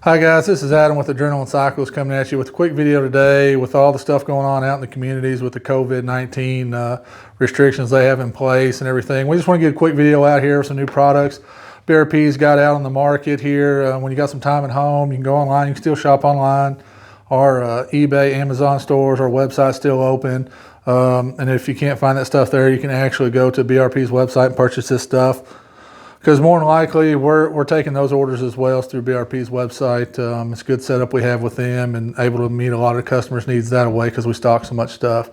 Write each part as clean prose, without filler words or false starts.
Hi guys, this is Adam with Adrenaline Cycles coming at you with a quick video today with all the stuff going on out in the communities with the COVID-19 restrictions they have in place and everything. We just want to get a quick video out here of some new products BRP's got out on the market here. When you got some time at home, you can go online, you can still shop online. Our eBay, Amazon stores, our website's still open. And if you can't find that stuff there, you can actually go to BRP's website and purchase this stuff. Because more than likely, we're taking those orders as well through BRP's website. It's a good setup we have with them and able to meet a lot of customers' needs that way because we stock so much stuff.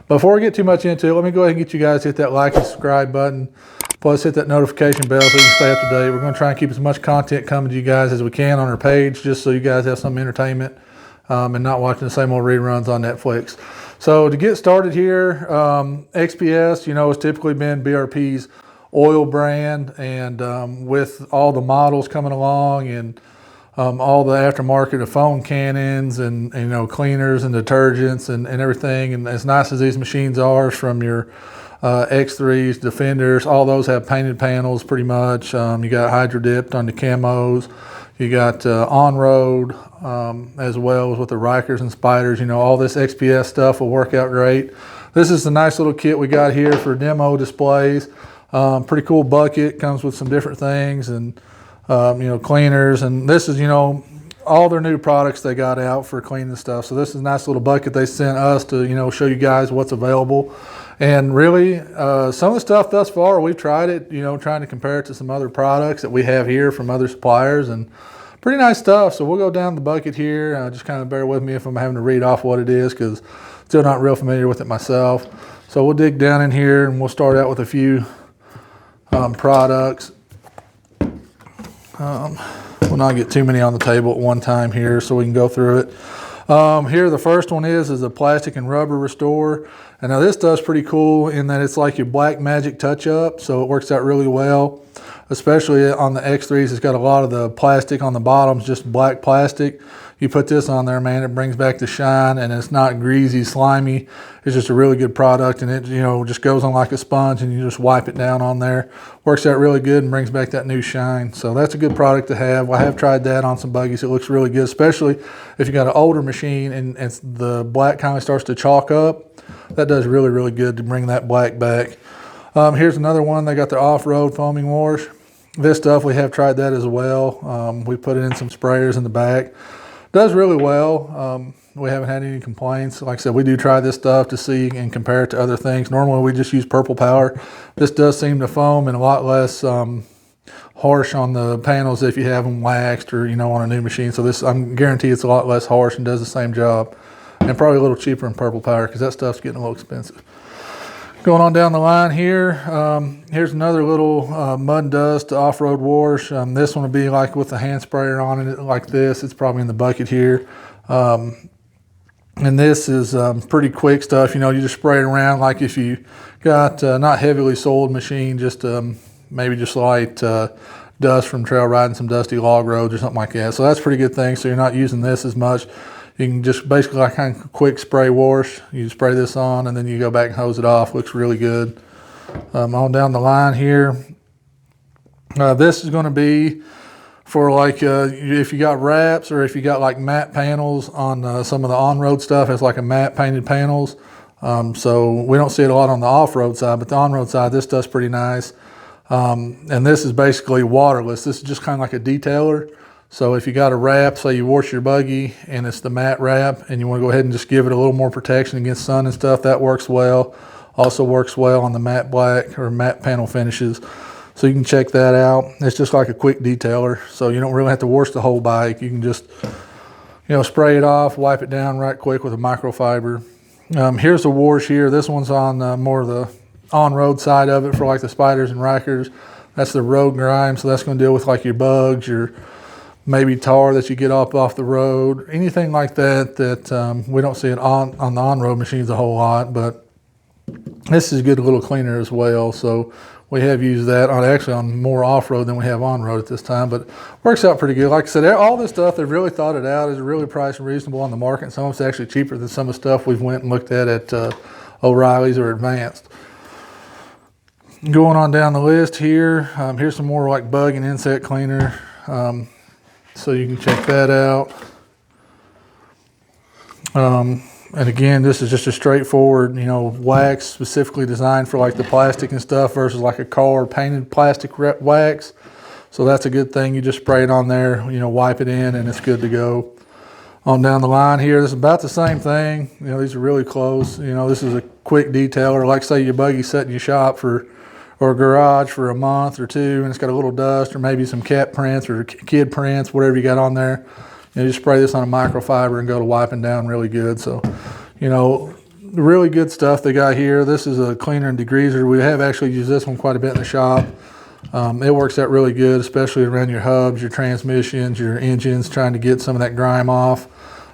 Before we get too much into it, let me go ahead and get you guys to hit that like and subscribe button. Plus hit that notification bell so you can stay up to date. We're going to try and keep as much content coming to you guys as we can on our page just so you guys have some entertainment and not watching the same old reruns on Netflix. So to get started here, XPS, has typically been BRP's oil brand, and with all the models coming along and all the aftermarket of foam cannons and cleaners and detergents and everything, and as nice as these machines are, from your X3s, Defenders, all those have painted panels pretty much. You got hydro dipped on the camos. You got on-road as well as with the Rikers and Spiders. All this XPS stuff will work out great. This is the nice little kit we got here for demo displays. Pretty cool bucket, comes with some different things and cleaners, and this is all their new products they got out for cleaning stuff. So this is a nice little bucket they sent us to show you guys what's available. And really some of the stuff thus far, we've tried it, trying to compare it to some other products that we have here from other suppliers, and pretty nice stuff. So we'll go down the bucket here. Just kind of bear with me if I'm having to read off what it is, because still not real familiar with it myself. So we'll dig down in here and we'll start out with a few products. We'll not get too many on the table at one time here, so we can go through it. Here the first one is a plastic and rubber restorer. And now this does pretty cool in that it's like your Black Magic touch-up, so it works out really well. Especially on the X3s, it's got a lot of the plastic on the bottoms, just black plastic. You put this on there, man, it brings back the shine, and it's not greasy, slimy. It's just a really good product, and it just goes on like a sponge, and you just wipe it down on there. Works out really good and brings back that new shine. So that's a good product to have. I have tried that on some buggies. It looks really good, especially if you got an older machine and the black kind of starts to chalk up. That does really, really good to bring that black back. Here's another one. They got the off-road foaming wash. This stuff, we have tried that as well. We put it in some sprayers in the back. Does really well. We haven't had any complaints. Like I said, we do try this stuff to see and compare it to other things. Normally we just use Purple Power. This does seem to foam and a lot less harsh on the panels if you have them waxed or on a new machine. So this, I'm guaranteed it's a lot less harsh and does the same job, and probably a little cheaper than Purple Power because that stuff's getting a little expensive. Going on down the line here, here's another little mud and dust off-road wash. This one would be like with the hand sprayer on it like this. It's probably in the bucket here. And this is pretty quick stuff. You just spray it around like if you got not heavily soiled machine, just maybe just light dust from trail riding some dusty log roads or something like that. So that's a pretty good thing. So you're not using this as much. You can just basically like kind of quick spray wash. You spray this on and then you go back and hose it off. Looks really good. On down the line here, this is going to be for like if you got wraps or if you got like matte panels on some of the on-road stuff. It's like a matte painted panels. So we don't see it a lot on the off-road side, but the on-road side, this does pretty nice. And this is basically waterless. This is just kind of like a detailer. So if you got a wrap, say you wash your buggy and it's the matte wrap and you want to go ahead and just give it a little more protection against sun and stuff, that works well. Also works well on the matte black or matte panel finishes. So you can check that out. It's just like a quick detailer. So you don't really have to wash the whole bike. You can just, spray it off, wipe it down right quick with a microfiber. Here's the wash here. This one's on more of the on-road side of it for like the Spiders and Rikers. That's the road grime. So that's going to deal with like your bugs, your maybe tar that you get off the road, anything like that we don't see it on the on-road machines a whole lot, but this is a good little cleaner as well. So we have used that actually on more off-road than we have on-road at this time, but works out pretty good. Like I said, all this stuff, they've really thought it out. It's really priced and reasonable on the market. Some of it's actually cheaper than some of the stuff we've went and looked at O'Reilly's or Advanced. Going on down the list here, here's some more like bug and insect cleaner. so you can check that out. And again, this is just a straightforward, you know, wax specifically designed for like the plastic and stuff versus like a car painted plastic wax. So that's a good thing. You just spray it on there, you know, wipe it in, and it's good to go. On down the line here, this is about the same thing. You know, these are really close. You know, this is a quick detailer. Like say your buggy's set in your shop or a garage for a month or two, and it's got a little dust or maybe some cat prints or kid prints, whatever you got on there. You know, just spray this on a microfiber and go to wiping down really good. So, you know, really good stuff they got here. This is a cleaner and degreaser. We have actually used this one quite a bit in the shop. It works out really good, especially around your hubs, your transmissions, your engines, trying to get some of that grime off.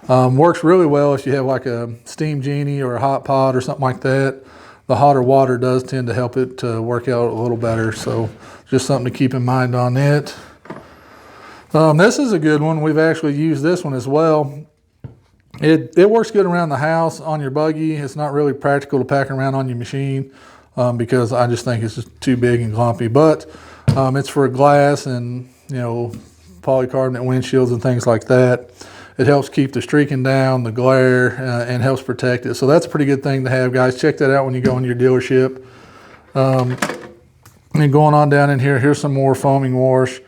Works really well if you have like a Steam Genie or a hot pot or something like that. The hotter water does tend to help it to work out a little better. So just something to keep in mind on it. This is a good one. We've actually used this one as well. It works good around the house on your buggy. It's not really practical to pack around on your machine because I just think it's just too big and clumpy. But it's for glass and, you know, polycarbonate windshields and things like that. It helps keep the streaking down, the glare, and helps protect it. So that's a pretty good thing to have, guys. Check that out when you go into your dealership. And going on down in here, here's some more foaming wash.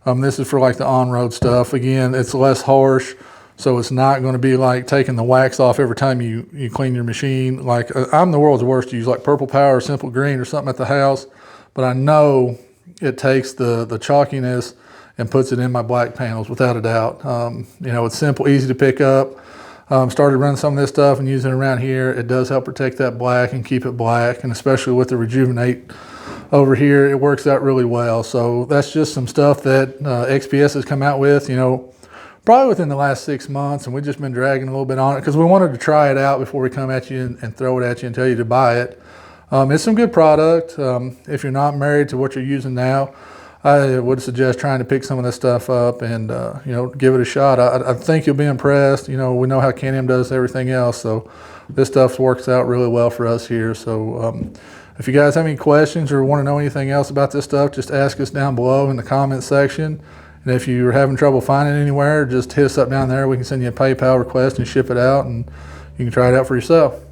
This is for like the on-road stuff. Again, it's less harsh, so it's not going to be like taking the wax off every time you clean your machine. Like I'm the world's worst to use like Purple Power or Simple Green or something at the house, but I know it takes the chalkiness and puts it in my black panels without a doubt. You know, it's simple, easy to pick up. Started running some of this stuff and using it around here. It does help protect that black and keep it black, and especially with the Rejuvenate over here, it works out really well. So that's just some stuff that XPS has come out with, you know, probably within the last 6 months, and we've just been dragging a little bit on it because we wanted to try it out before we come at you and throw it at you and tell you to buy it. It's some good product. If you're not married to what you're using now, I would suggest trying to pick some of this stuff up and, you know, give it a shot. I think you'll be impressed. You know, we know how Can-Am does everything else, so this stuff works out really well for us here. So if you guys have any questions or want to know anything else about this stuff, just ask us down below in the comments section. And if you're having trouble finding it anywhere, just hit us up down there. We can send you a PayPal request and ship it out, and you can try it out for yourself.